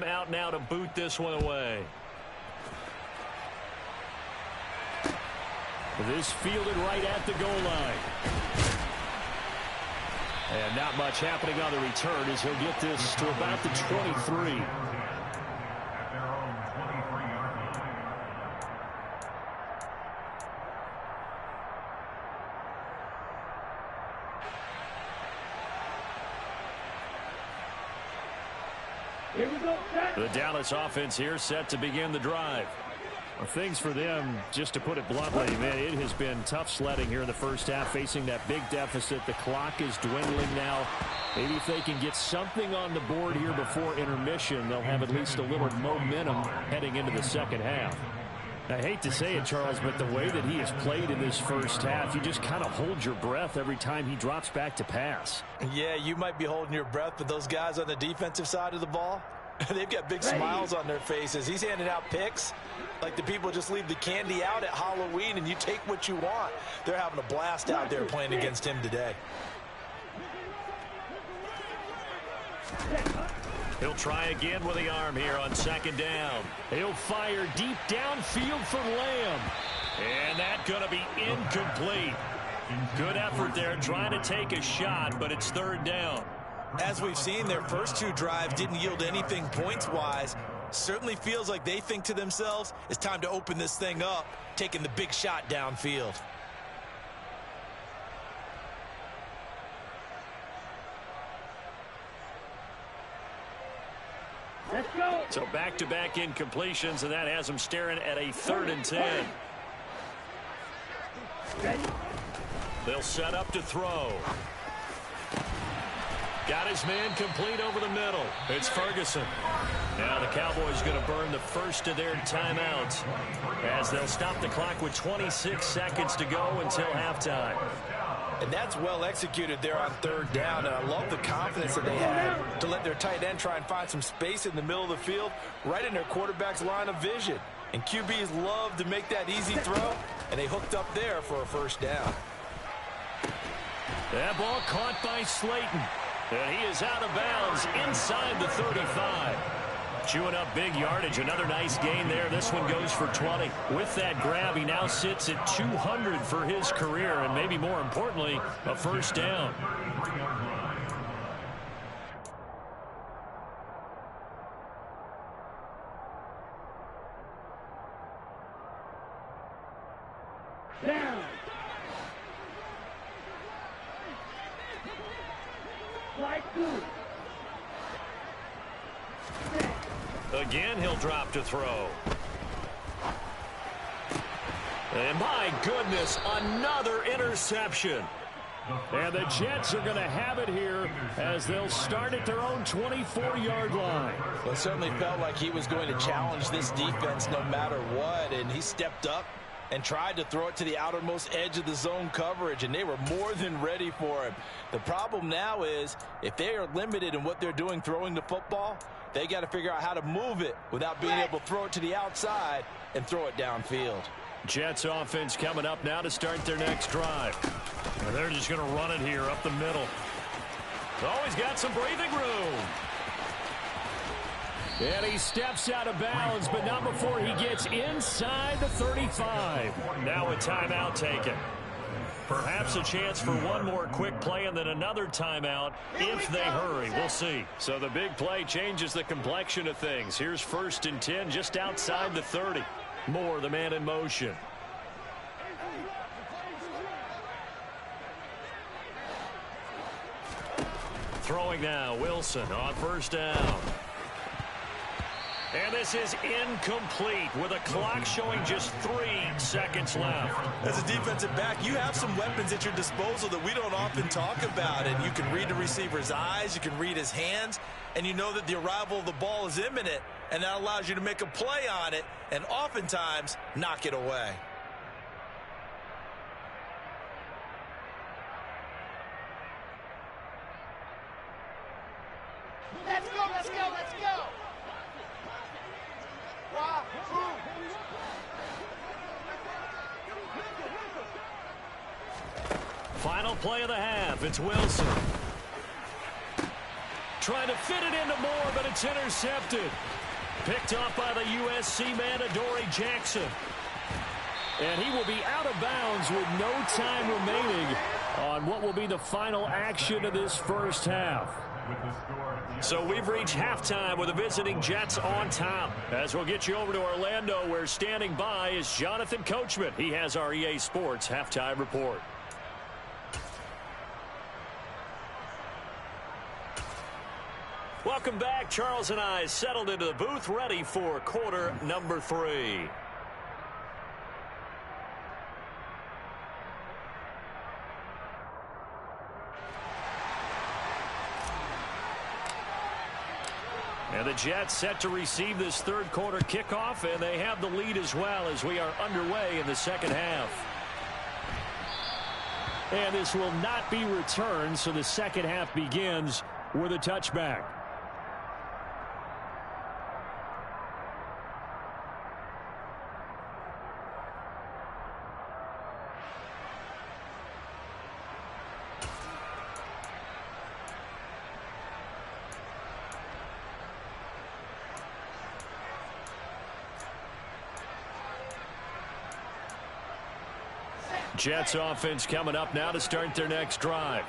Out now to boot this one away. This fielded right at the goal line. And not much happening on the return as he'll get this to about the 23. The Dallas offense here set to begin the drive. Well, things for them, just to put it bluntly, man, it has been tough sledding here in the first half, facing that big deficit. The clock is dwindling now. Maybe if they can get something on the board here before intermission, they'll have at least a little momentum heading into the second half. I hate to say it, Charles, but the way that he has played in this first half, you just kind of hold your breath every time he drops back to pass. Yeah, you might be holding your breath, but those guys on the defensive side of the ball, they've got big smiles on their faces. He's handing out picks like the people just leave the candy out at Halloween and you take what you want. They're having a blast out there playing against him today. He'll try again with the arm here on second down. He'll fire deep downfield for Lamb. And that's going to be incomplete. Good effort there trying to take a shot, but it's third down. As we've seen, their first two drives didn't yield anything points-wise. Certainly feels like they think to themselves, it's time to open this thing up, taking the big shot downfield. Let's go. So back-to-back incompletions, and that has them staring at a 3rd and 10. They'll set up to throw. Got his man complete over the middle. It's Ferguson. Now the Cowboys going to burn the first of their timeouts as they'll stop the clock with 26 seconds to go until halftime. And that's well executed there on third down. And I love the confidence that they had to let their tight end try and find some space in the middle of the field, right in their quarterback's line of vision. And QBs love to make that easy throw, and they hooked up there for a first down. That ball caught by Slayton. And he is out of bounds inside the 35. Chewing up big yardage. Another nice gain there. This one goes for 20. With that grab, he now sits at 200 for his career, and maybe more importantly, a first down. Down. Again, he'll drop to throw. And my goodness, another interception. And the Jets are going to have it here as they'll start at their own 24-yard line. Well, it certainly felt like he was going to challenge this defense no matter what, and he stepped up and tried to throw it to the outermost edge of the zone coverage, and they were more than ready for him. The problem now is if they are limited in what they're doing throwing the football, they got to figure out how to move it without being able to throw it to the outside and throw it downfield. Jets offense coming up now to start their next drive. And they're just going to run it here up the middle. Always got some breathing room. And he steps out of bounds, but not before he gets inside the 35. Now a timeout taken. Perhaps a chance for one more quick play and then another timeout if they hurry. We'll see. So the big play changes the complexion of things. Here's 1st and 10 just outside the 30. Moore, the man in motion. Throwing now, Wilson on first down. And this is incomplete with a clock showing just 3 seconds left. As a defensive back, you have some weapons at your disposal that we don't often talk about. And you can read the receiver's eyes, you can read his hands, and you know that the arrival of the ball is imminent. And that allows you to make a play on it and oftentimes knock it away. Let's go, let's go, let's go. Final play of the half. It's Wilson. trying to fit it into Moore, but it's intercepted. Picked off by the USC man, Adoree Jackson. And he will be out of bounds with no time remaining on what will be the final action of this first half. So we've reached halftime with the visiting Jets on top. As we'll get you over to Orlando, where standing by is Jonathan Coachman. He has our EA Sports halftime report. Welcome back. Charles and I settled into the booth, ready for quarter number 3. And the Jets set to receive this third quarter kickoff, and they have the lead as well as we are underway in the second half. And this will not be returned, so the second half begins with a touchback. Jets offense coming up now to start their next drive.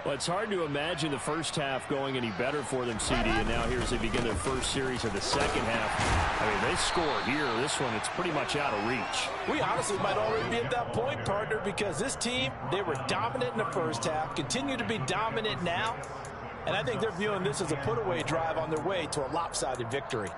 Well, it's hard to imagine the first half going any better for them, CD, and now here as they begin their first series of the second half. I mean, they score here. This one, it's pretty much out of reach. We honestly might already be at that point, partner, because this team, they were dominant in the first half, continue to be dominant now, and I think they're viewing this as a put-away drive on their way to a lopsided victory.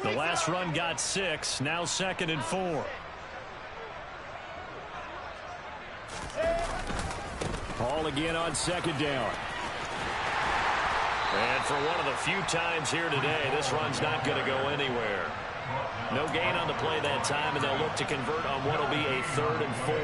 The last run got 6, now 2nd and 4. Ball again on 2nd down. And for one of the few times here today, this run's not going to go anywhere. No gain on the play that time, and they'll look to convert on what will be a 3rd and 4.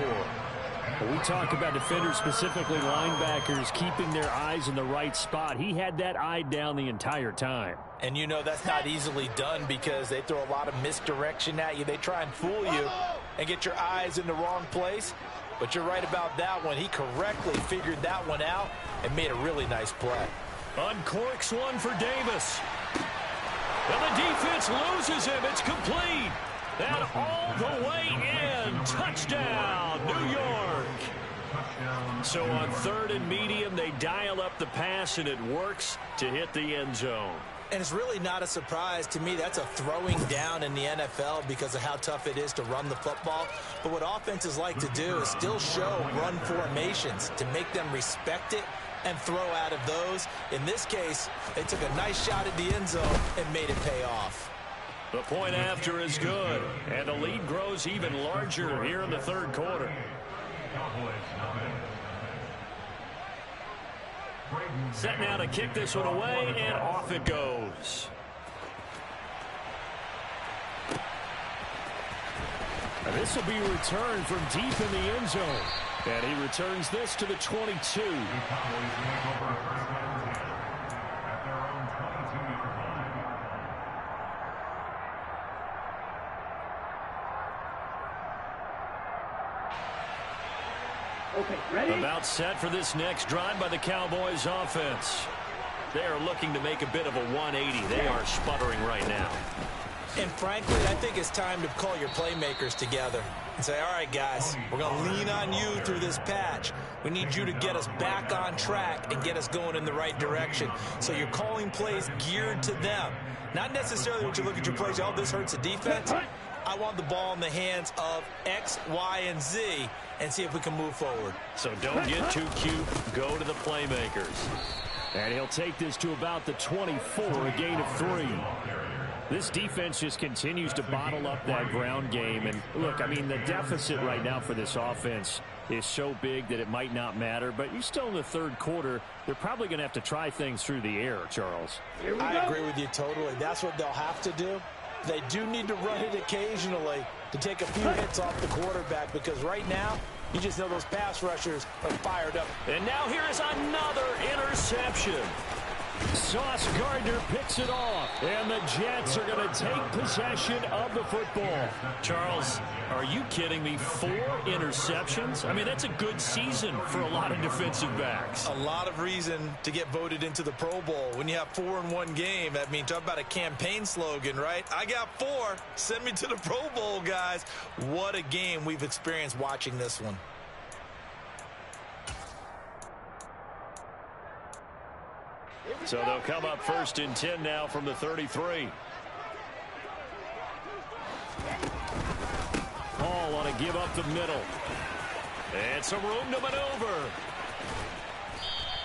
When we talk about defenders, specifically linebackers, keeping their eyes in the right spot, he had that eye down the entire time. And you know that's not easily done because they throw a lot of misdirection at you. They try and fool you and get your eyes in the wrong place. But you're right about that one. He correctly figured that one out and made a really nice play. Uncorks one for Davis. And the defense loses him. It's complete. And all the way in. Touchdown, New York. So on 3rd and medium, they dial up the pass, and it works to hit the end zone. And it's really not a surprise to me. That's a throwing down in the NFL because of how tough it is to run the football. But what offenses like to do is still show run formations to make them respect it and throw out of those. In this case, they took a nice shot at the end zone and made it pay off. The point after is good, and the lead grows even larger here in the 3rd quarter. Set now to kick this one away, and off it goes. And this will be returned from deep in the end zone. And he returns this to the 22. Okay, ready? About set for this next drive by the Cowboys offense. They are looking to make a bit of a 180. They are sputtering right now. And frankly, I think it's time to call your playmakers together and say, all right, guys, we're going to lean on you through this patch. We need you to get us back on track and get us going in the right direction. So you're calling plays geared to them. Not necessarily when you look at your plays, oh, this hurts the defense. I want the ball in the hands of X, Y, and Z and see if we can move forward. So don't get too cute. Go to the playmakers. And he'll take this to about the 24, a gain of 3. This defense just continues to bottle up that ground game. And look, I mean, the deficit right now for this offense is so big that it might not matter. But you're still in the 3rd quarter. They're probably going to have to try things through the air, Charles. I agree with you totally. That's what they'll have to do. They do need to run it occasionally to take a few hits off the quarterback, because right now, you just know those pass rushers are fired up. And now here is another interception. Sauce Gardner picks it off, and the Jets are going to take possession of the football. Charles, are you kidding me? 4 interceptions? I mean, that's a good season for a lot of defensive backs. A lot of reason to get voted into the Pro Bowl. When you have 4 in one game, I mean, talk about a campaign slogan, right? I got 4. Send me to the Pro Bowl, guys. What a game we've experienced watching this one. So they'll come up 1st and 10 now from the 33. Hall on a give up the middle. And some room to maneuver.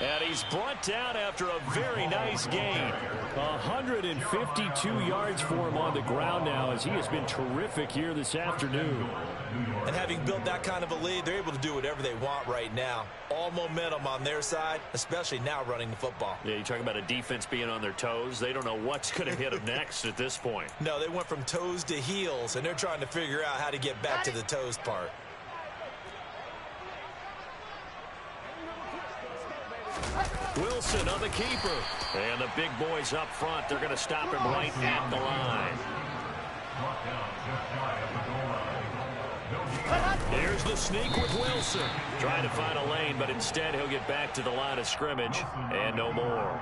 And he's brought down after a very nice gain. 152 yards for him on the ground now, as he has been terrific here this afternoon. And having built that kind of a lead, they're able to do whatever they want right now. All momentum on their side, especially now running the football. Yeah, you talk about a defense being on their toes. They don't know what's going to hit them next at this point. No, they went from toes to heels, and they're trying to figure out how to get back to the toes part. Wilson on the keeper. And the big boys up front, they're going to stop him right at the line. Here's the sneak with Wilson. Trying to find a lane, but instead he'll get back to the line of scrimmage. And no more.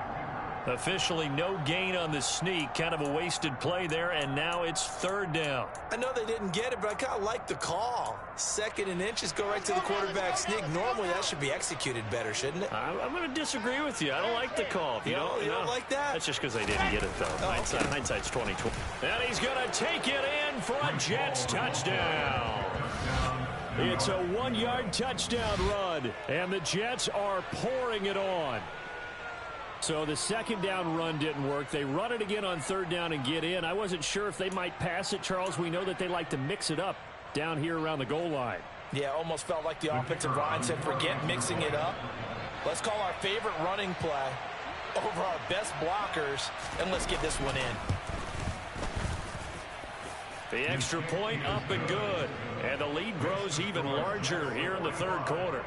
Officially no gain on the sneak. Kind of a wasted play there, and now it's 3rd down. I know they didn't get it, but I kind of like the call. 2nd and inches, go right to the quarterback sneak. Normally that should be executed better, shouldn't it? I'm going to disagree with you. I don't like the call. You don't like that? That's just because they didn't get it, though. Oh, okay. Hindsight's 20/20. And he's going to take it in for a Jets touchdown. It's a 1-yard touchdown run, and the Jets are pouring it on. So the 2nd down run didn't work. They run it again on 3rd down and get in. I wasn't sure if they might pass it, Charles. We know that they like to mix it up down here around the goal line. Yeah, almost felt like the offensive line said, forget mixing it up. Let's call our favorite running play over our best blockers, and let's get this one in. The extra point up and good. And the lead grows even larger here in the 3rd quarter.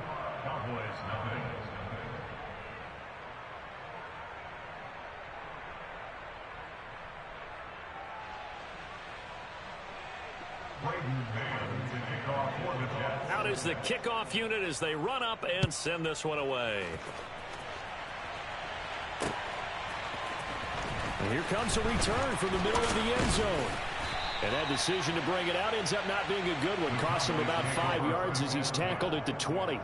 Out is the kickoff unit as they run up and send this one away. And here comes a return from the middle of the end zone. And that decision to bring it out ends up not being a good one. Costs him about 5 yards as he's tackled at the 20.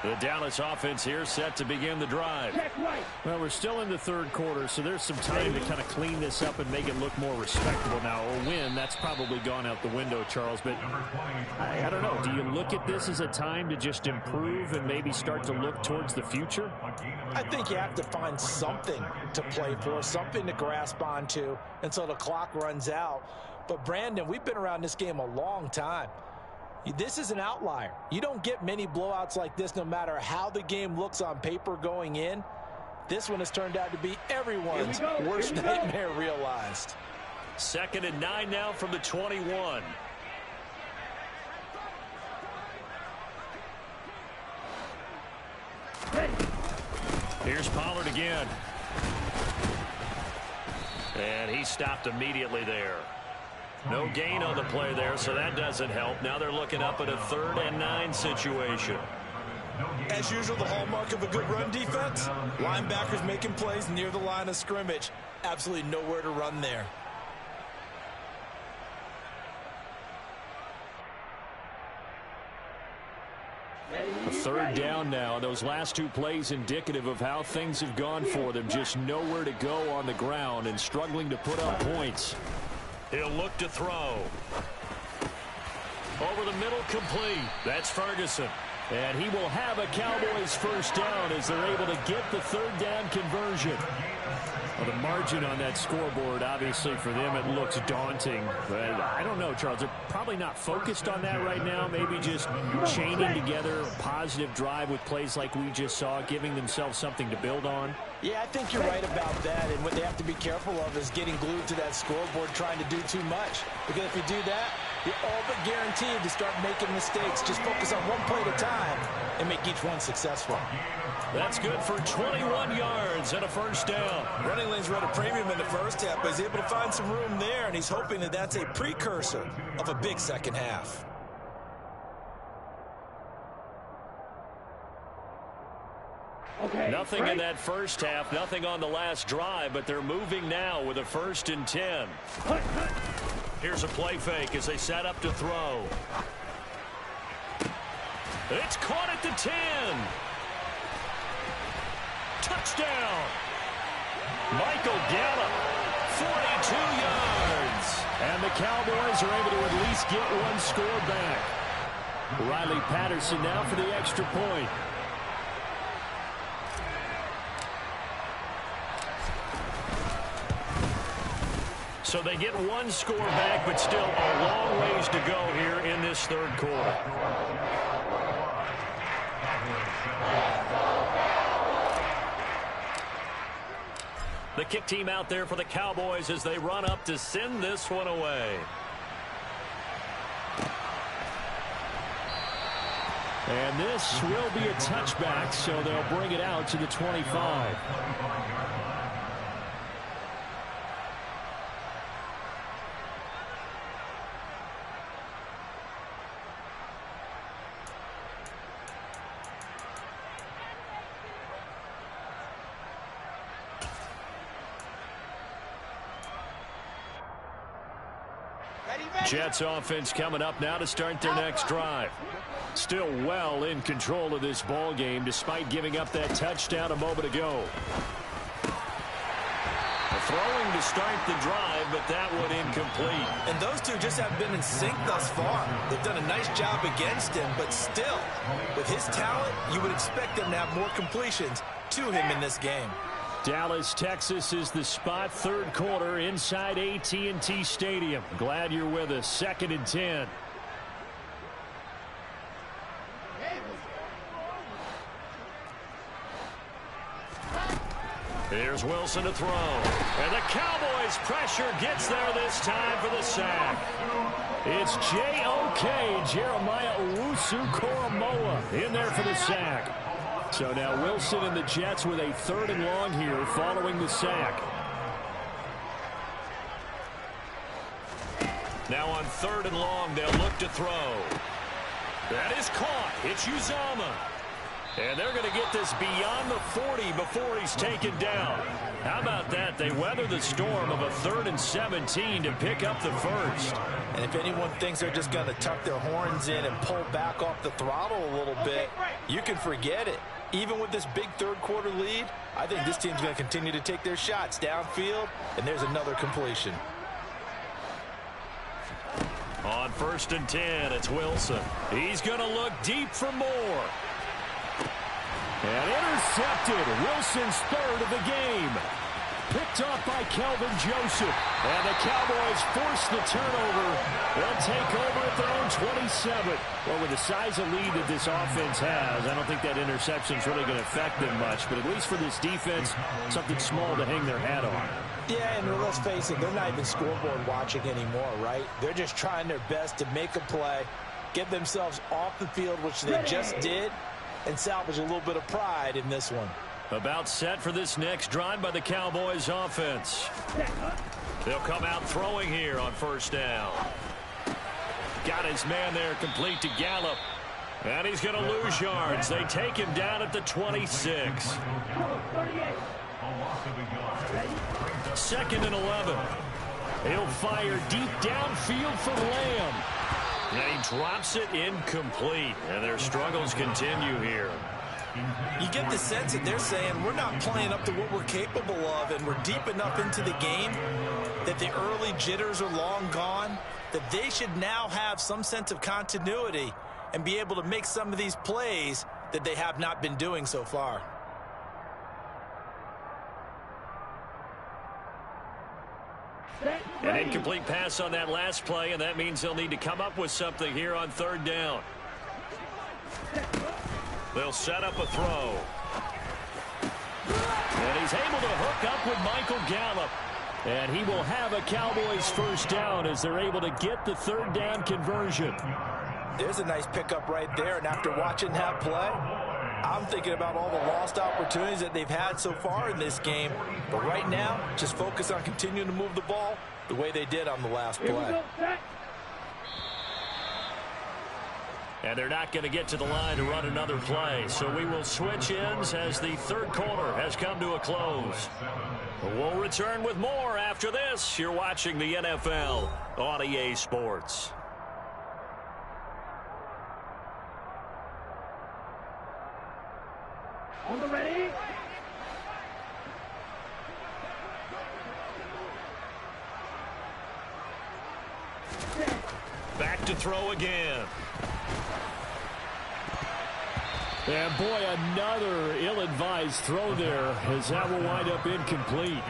The Dallas offense here set to begin the drive. Well, we're still in the 3rd quarter, so there's some time to kind of clean this up and make it look more respectable now. A win, that's probably gone out the window, Charles. But I don't know. Do you look at this as a time to just improve and maybe start to look towards the future? I think you have to find something to play for, something to grasp onto until the clock runs out. But, Brandon, we've been around this game a long time. This is an outlier. You don't get many blowouts like this no matter how the game looks on paper going in. This one has turned out to be everyone's worst nightmare realized. 2nd and 9 now from the 21. Here's Pollard again. And he stopped immediately there. No gain on the play there, so that doesn't help. Now they're looking up at a 3rd and 9 situation. As usual, the hallmark of a good run defense, linebackers making plays near the line of scrimmage. Absolutely nowhere to run there. A 3rd down now. Those last 2 plays indicative of how things have gone for them. Just nowhere to go on the ground and struggling to put up points. He'll look to throw. Over the middle, complete. That's Ferguson. And he will have a Cowboys 1st down as they're able to get the 3rd down conversion. Well, the margin on that scoreboard, obviously for them, it looks daunting. But I don't know, Charles. They're probably not focused on that right now. Maybe just chaining together a positive drive with plays like we just saw, giving themselves something to build on. Yeah, I think you're right about that. And what they have to be careful of is getting glued to that scoreboard trying to do too much. Because if you do that, you're all but guaranteed to start making mistakes. Just focus on one play at a time and make each one successful. That's good for 21 yards and a first down. Running lanes were at a premium in the first half, but he's able to find some room there, and he's hoping that that's a precursor of a big second half. Okay, nothing in that first half, nothing on the last drive, but they're moving now with a 1st and 10. Here's a play fake as they set up to throw. It's caught at the 10. Touchdown. Michael Gallup, 42 yards. And the Cowboys are able to at least get one score back. Riley Patterson now for the extra point. So they get one score back, but still a long ways to go here in this third quarter. The kick team out there for the Cowboys as they run up to send this one away. And this will be a touchback, so they'll bring it out to the 25. Jets offense coming up now to start their next drive. Still well in control of this ball game despite giving up that touchdown a moment ago. Throwing to start the drive, but that one incomplete. And those two just haven't been in sync thus far. They've done a nice job against him, but still, with his talent, you would expect them to have more completions to him in this game. Dallas, Texas is the spot, third quarter inside AT&T Stadium. Glad you're with us. 2nd and 10. Here's Wilson to throw. And the Cowboys pressure gets there this time for the sack. It's J.O.K. Jeremiah Owusu-Koramoah in there for the sack. So now Wilson and the Jets with a 3rd and long here following the sack. Now on 3rd and long, they'll look to throw. That is caught. It's Uzomah. And they're going to get this beyond the 40 before he's taken down. How about that? They weather the storm of a 3rd and 17 to pick up the first. And if anyone thinks they're just going to tuck their horns in and pull back off the throttle a little bit, you can forget it. Even with this big third quarter lead, I think this team's going to continue to take their shots downfield, and there's another completion. On 1st and 10, it's Wilson. He's going to look deep for more. And intercepted. Wilson's 3rd of the game. Picked off by Kelvin Joseph. And the Cowboys force the turnover. They'll take over at their own 27. Well, with the size of lead that this offense has, I don't think that interception's really going to affect them much. But at least for this defense, something small to hang their hat on. Yeah, and let's face it, they're not even scoreboard watching anymore, right? They're just trying their best to make a play, get themselves off the field, which they just did, and salvage a little bit of pride in this one. About set for this next drive by the Cowboys offense. They'll come out throwing here on 1st down. Got his man there complete to Gallup. And he's going to lose yards. They take him down at the 26. 2nd and 11. He'll fire deep downfield for Lamb. And he drops it incomplete. And their struggles continue here. You get the sense that they're saying we're not playing up to what we're capable of, and we're deep enough into the game that the early jitters are long gone, that they should now have some sense of continuity and be able to make some of these plays that they have not been doing so far. An incomplete pass on that last play, and that means they'll need to come up with something here on third down. They'll set up a throw. And he's able to hook up with Michael Gallup. And he will have a Cowboys first down as they're able to get the third down conversion. There's a nice pickup right there, and after watching that play, I'm thinking about all the lost opportunities that they've had so far in this game. But right now, just focus on continuing to move the ball the way they did on the last play. And they're not going to get to the line to run another play. So we will switch ends as the third quarter has come to a close. We'll return with more after this. You're watching the NFL on EA Sports. On the ready. Back to throw again. And boy, another ill-advised throw there as that will wind up incomplete.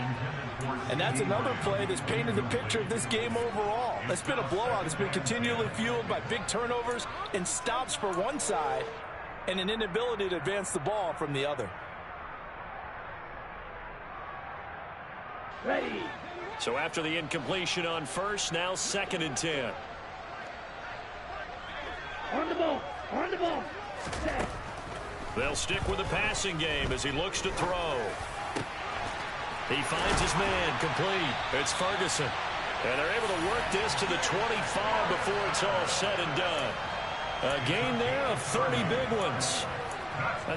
And that's another play that's painted the picture of this game overall. It's been a blowout. It's been continually fueled by big turnovers and stops for one side and an inability to advance the ball from the other. Ready. So after the incompletion on first, now 2nd and 10. On the ball. On the ball. Set. They'll stick with the passing game as he looks to throw. He finds his man complete. It's Ferguson. And they're able to work this to the 25 before it's all said and done. A gain there of 30 big ones.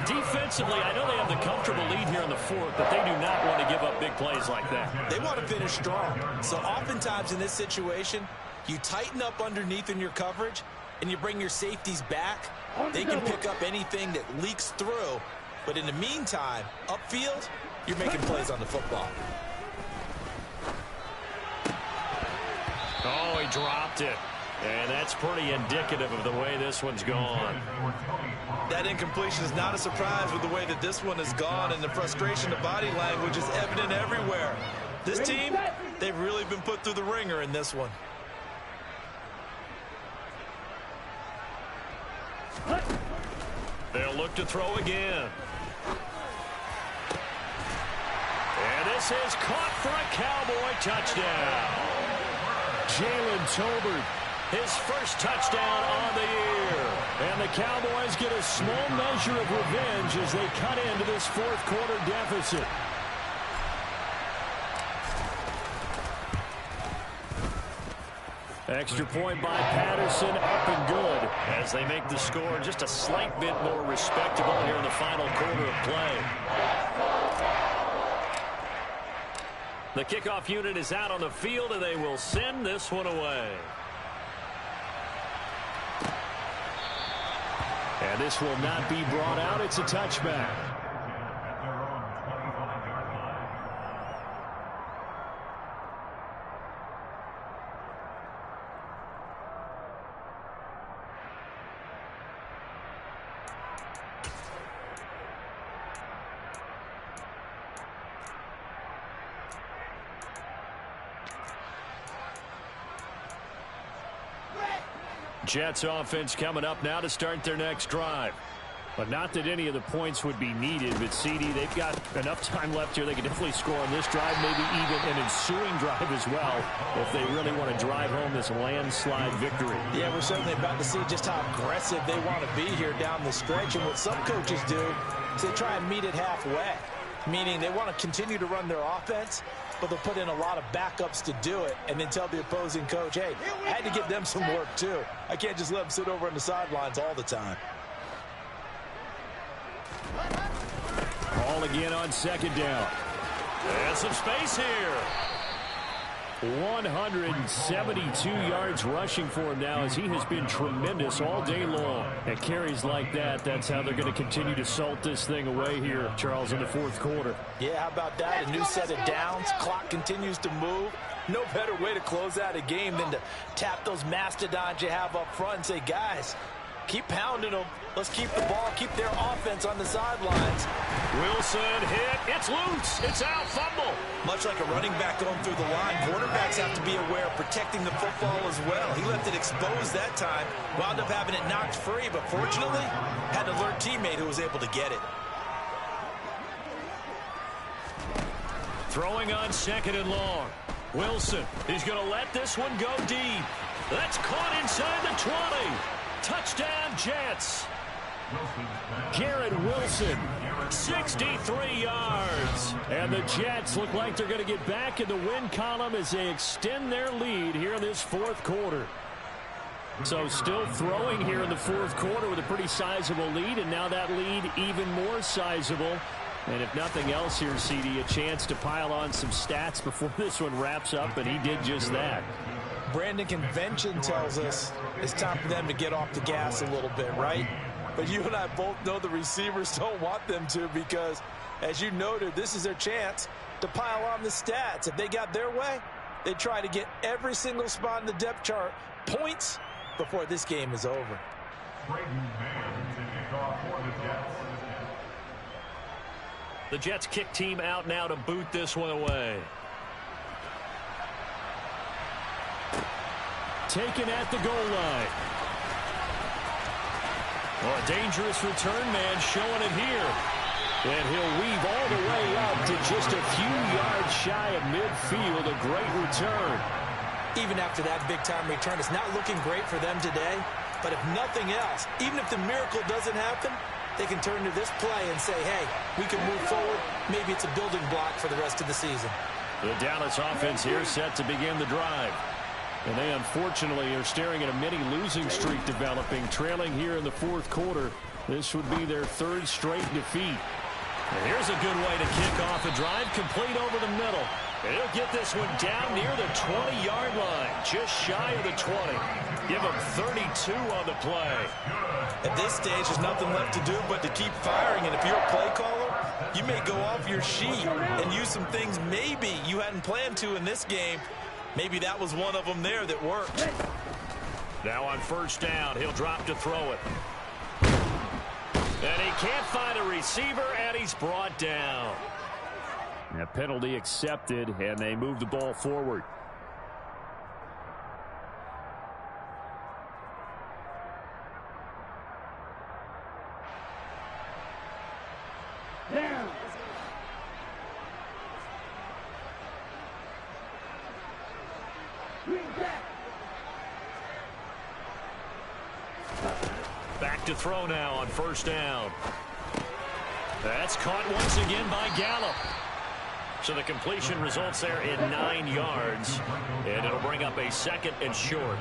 Defensively, I know they have the comfortable lead here in the fourth, but they do not want to give up big plays like that. They want to finish strong. So oftentimes in this situation, you tighten up underneath in your coverage, and you bring your safeties back. They can pick up anything that leaks through. But in the meantime, upfield, you're making plays on the football. Oh, he dropped it. And that's pretty indicative of the way this one's gone. That incompletion is not a surprise with the way that this one has gone, and the frustration, the body language is evident everywhere. This team, they've really been put through the ringer in this one. They'll look to throw again. And this is caught for a Cowboy touchdown. Jalen Tolbert, his first touchdown on the year. And the Cowboys get a small measure of revenge as they cut into this fourth quarter deficit. Extra point by Patterson, up and good, as they make the score just a slight bit more respectable here in the final quarter of play. The kickoff unit is out on the field, and they will send this one away. And this will not be brought out. It's a touchback. Jets offense coming up now to start their next drive. But not that any of the points would be needed, but CD, they've got enough time left here. They can definitely score on this drive, maybe even an ensuing drive as well, if they really want to drive home this landslide victory. Yeah, we're certainly about to see just how aggressive they want to be here down the stretch. And what some coaches do is they try and meet it halfway, meaning they want to continue to run their offense, but they'll put in a lot of backups to do it and then tell the opposing coach, hey, I had to give them some work too. I can't just let them sit over on the sidelines all the time. Ball again on second down. And some space here. 172 yards rushing for him now as he has been tremendous all day long. At carries like that, that's how they're going to continue to salt this thing away here, Charles, in the fourth quarter. Yeah, how about that? A new set of downs. Clock continues to move. No better way to close out a game than to tap those mastodons you have up front and say, guys, keep pounding them. Let's keep the ball, keep their offense on the sidelines. Wilson hit. It's loose. It's out. Fumble. Much like a running back going through the line, quarterbacks have to be aware of protecting the football as well. He left it exposed that time, wound up having it knocked free, but fortunately, had an alert teammate who was able to get it. Throwing on 2nd and long. Wilson, he's going to let this one go deep. That's caught inside the 20. Touchdown, Jets. Garrett Wilson, 63 yards. And the Jets look like they're going to get back in the win column as they extend their lead here in this 4th quarter. So still throwing here in the 4th quarter with a pretty sizable lead, and now that lead even more sizable. And if nothing else here, CD, a chance to pile on some stats before this one wraps up, and he did just that. Brandon, convention tells us it's time for them to get off the gas a little bit, right? But you and I both know the receivers don't want them to because, as you noted, this is their chance to pile on the stats. If they got their way, they try to get every single spot in the depth chart points before this game is over. The Jets kick team out now to boot this one away. Taken at the goal line. Oh, a dangerous return man showing it here. And he'll weave all the way up to just a few yards shy of midfield. A great return. Even after that big-time return, it's not looking great for them today. But if nothing else, even if the miracle doesn't happen, they can turn to this play and say, hey, we can move forward. Maybe it's a building block for the rest of the season. The Dallas offense here set to begin the drive. And they unfortunately are staring at a mini losing streak developing, trailing here in the 4th quarter. This would be their 3rd straight defeat. And here's a good way to kick off a drive, complete over the middle. And he'll get this one down near the 20-yard line, just shy of the 20. Give him 32 on the play. At this stage, there's nothing left to do but to keep firing. And if you're a play caller, you may go off your sheet and use some things maybe you hadn't planned to in this game. Maybe that was one of them there that worked. Now on 1st down, he'll drop to throw it. And he can't find a receiver, and he's brought down. A penalty accepted, and they move the ball forward. Down. Back to throw now on 1st down. That's caught once again by Gallup. So the completion results there in 9 yards. And it'll bring up a 2nd and short.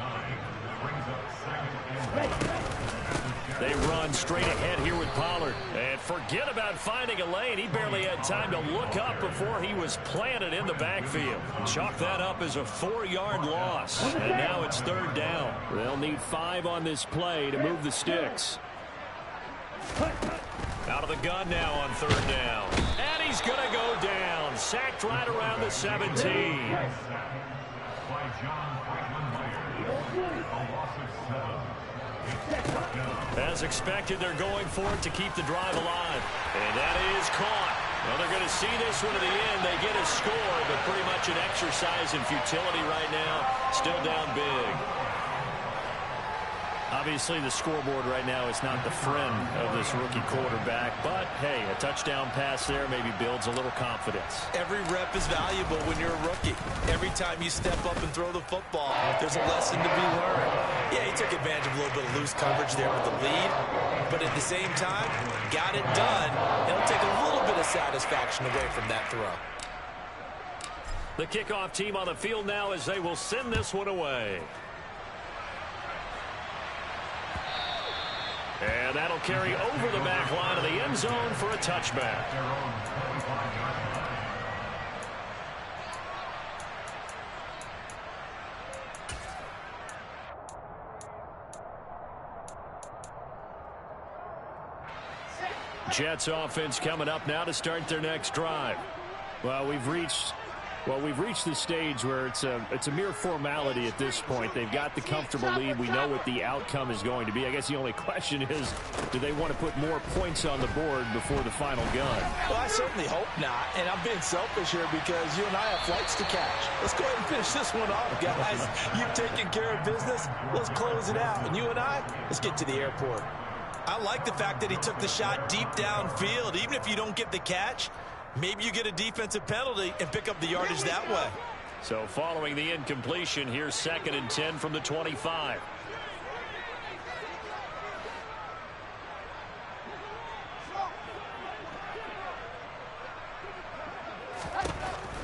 They run straight ahead here with Pollard. And forget about finding a lane. He barely had time to look up before he was planted in the backfield. Chalk that up as a 4-yard loss. And now it's 3rd down. They'll need 5 on this play to move the sticks. Out of the gun now on 3rd down. And he's going to go down. Sacked right around the 17. As expected, they're going for it to keep the drive alive. And that is caught. Well, they're going to see this one to the end. They get a score, but pretty much an exercise in futility right now. Still down big. Obviously, the scoreboard right now is not the friend of this rookie quarterback. But, hey, a touchdown pass there maybe builds a little confidence. Every rep is valuable when you're a rookie. Every time you step up and throw the football, there's a lesson to be learned. Yeah, he took advantage of a little bit of loose coverage there with the lead. But at the same time, got it done. It'll take a little bit of satisfaction away from that throw. The kickoff team on the field now as they will send this one away. And that'll carry over the back line of the end zone for a touchback. Jets offense coming up now to start their next drive. Well, we've reached Well, we've reached the stage where it's a mere formality at this point. They've got the comfortable lead. We know what the outcome is going to be. I guess the only question is, do they want to put more points on the board before the final gun? Well, I certainly hope not. And I'm being selfish here because you and I have flights to catch. Let's go ahead and finish this one off, guys. You've taken care of business. Let's close it out. And you and I, let's get to the airport. I like the fact that he took the shot deep downfield. Even if you don't get the catch, maybe you get a defensive penalty and pick up the yardage that way. So following the incompletion, here's 2nd and 10 from the 25.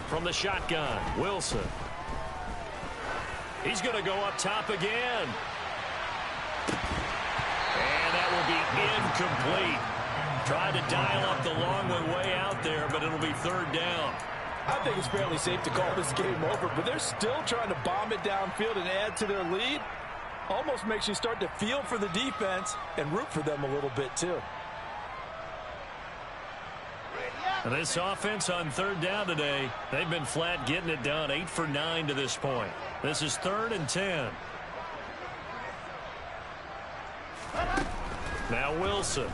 From the shotgun, Wilson. He's going to go up top again. And that will be incomplete. Tried to dial up the long way out there, but it'll be 3rd down. I think it's fairly safe to call this game over, but they're still trying to bomb it downfield and add to their lead. Almost makes you start to feel for the defense and root for them a little bit too. And this offense on 3rd down today, they've been flat getting it done. 8 for 9 to this point. This is 3rd and 10. Now Wilson.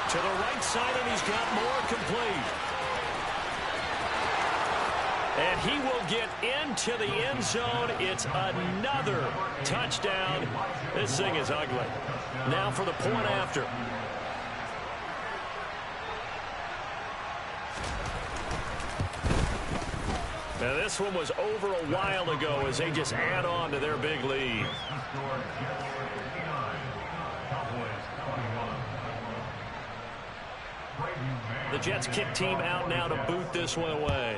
To the right side, and he's got more complete. And he will get into the end zone. It's another touchdown. This thing is ugly. Now for the point after. Now this one was over a while ago as they just add on to their big lead. The Jets kick team out now to boot this one away.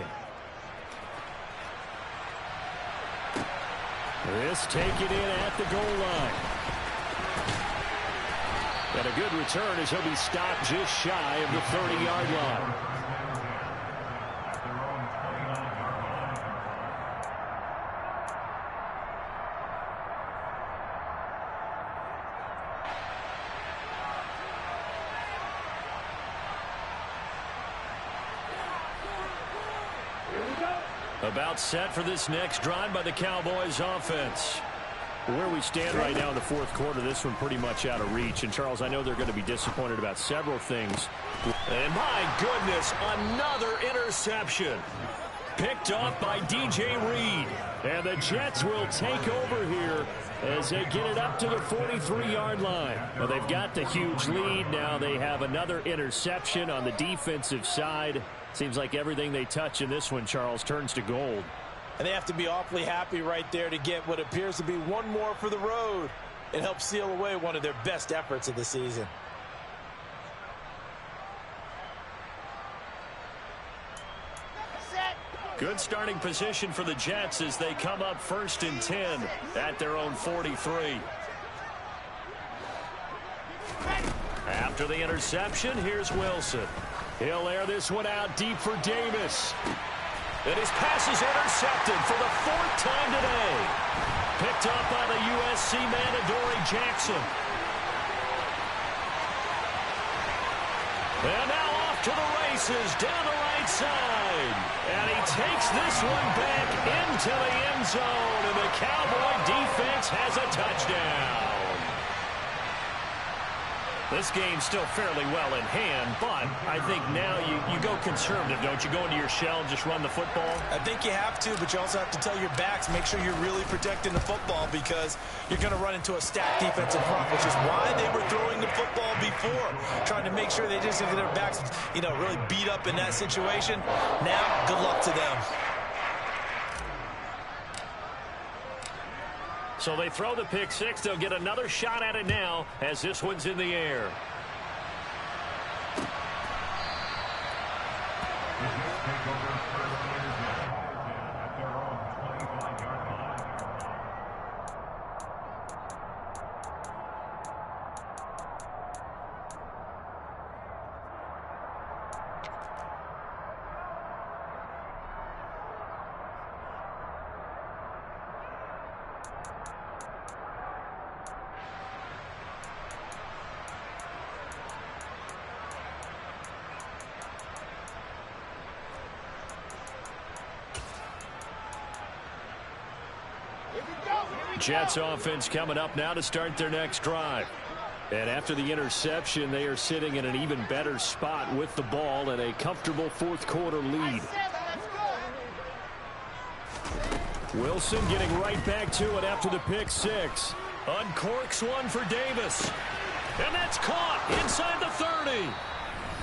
This take it in at the goal line. And a good return as he'll be stopped just shy of the 30-yard line. About set for this next drive by the Cowboys offense. Where we stand right now in the 4th quarter, this one pretty much out of reach. And, Charles, I know they're going to be disappointed about several things. And, my goodness, another interception. Picked off by DJ Reed. And the Jets will take over here as they get it up to the 43-yard line. Well, they've got the huge lead. Now they have another interception on the defensive side. Seems like everything they touch in this one, Charles, turns to gold. And they have to be awfully happy right there to get what appears to be one more for the road. It helps seal away one of their best efforts of the season. Good starting position for the Jets as they come up 1st and 10 at their own 43. After the interception, here's Wilson. He'll air this one out deep for Davis. And his pass is intercepted for the 4th time today. Picked up by the USC man, Adoree Jackson. And now off to the races down the right side. And he takes this one back into the end zone. And the Cowboy defense has a touchdown. This game's still fairly well in hand, but I think now you go conservative, don't you? Go into your shell and just run the football? I think you have to, but you also have to tell your backs, make sure you're really protecting the football because you're going to run into a stacked defense in front, which is why they were throwing the football before, trying to make sure they just get their backs, really beat up in that situation. Now, good luck to them. So they throw the pick six. They'll get another shot at it now as this one's in the air. Jets offense coming up now to start their next drive. And after the interception, they are sitting in an even better spot with the ball and a comfortable fourth quarter lead. Wilson getting right back to it after the pick six. Uncorks one for Davis. And that's caught inside the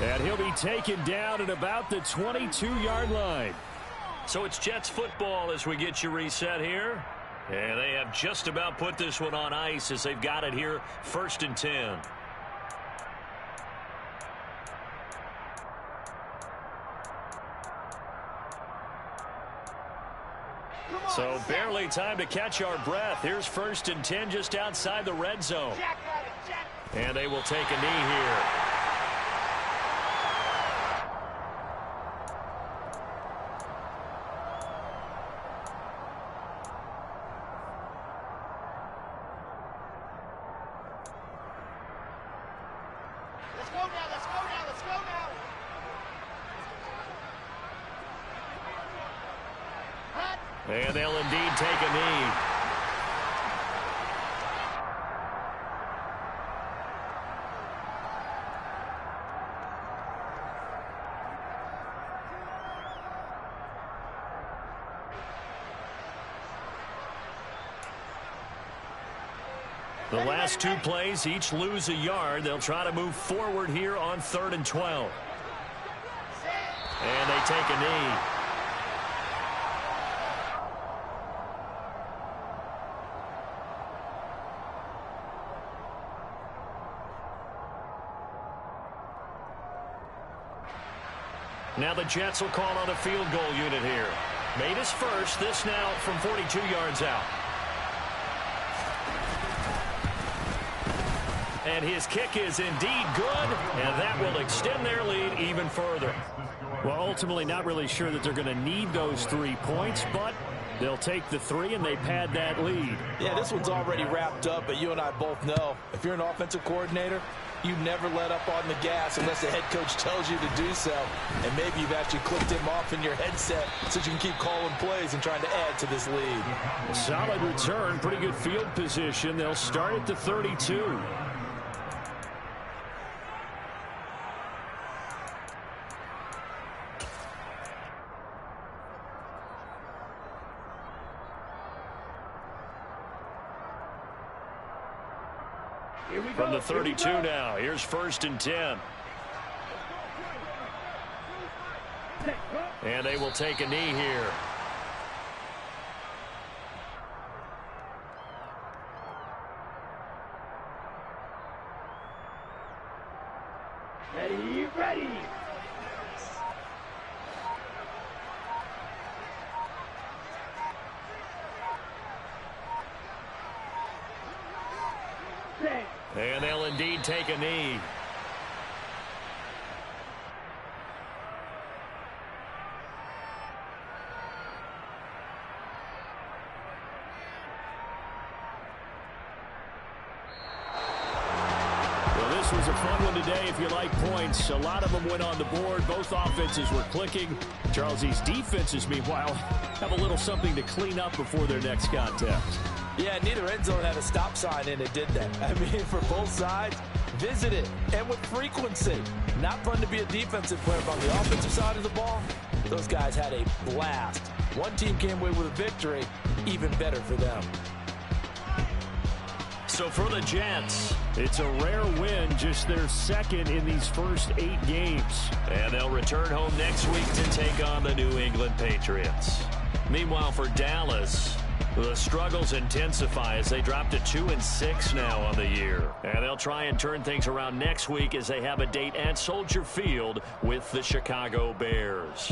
30. And he'll be taken down at about the 22-yard line. So it's Jets football as we get you reset here. And they have just about put this one on ice as they've got it here, 1st and 10. So barely time to catch our breath. Here's 1st and 10 just outside the red zone. And they will take a knee here. And they'll indeed take a knee. The last two plays each lose a yard. They'll try to move forward here on 3rd and 12. And they take a knee. Now the Jets will call on a field goal unit here. Made his first. This now from 42 yards out. And his kick is indeed good, and that will extend their lead even further. Well, ultimately not really sure that they're going to need those 3 points, but they'll take the 3 and they pad that lead. Yeah, this one's already wrapped up, but you and I both know if you're an offensive coordinator, you never let up on the gas unless the head coach tells you to do so. And maybe you've actually clicked him off in your headset so you can keep calling plays and trying to add to this lead. A solid return, pretty good field position. They'll start at the 32. From the 32 now, here's 1st and 10. And they will take a knee here. Ready, ready. And they'll indeed take a knee. Well, this was a fun one today if you like points. A lot of them went on the board. Both offenses were clicking. Charles, these defenses, meanwhile, have a little something to clean up before their next contest. Yeah, neither end zone had a stop sign in it, did they? I mean, for both sides, visit it, and with frequency. Not fun to be a defensive player, but on the offensive side of the ball, those guys had a blast. One team came away with a victory, even better for them. So for the Jets, it's a rare win, just their second in these first 8 games. And they'll return home next week to take on the New England Patriots. Meanwhile, for Dallas, the struggles intensify as they drop to 2-6 now on the year. And they'll try and turn things around next week as they have a date at Soldier Field with the Chicago Bears.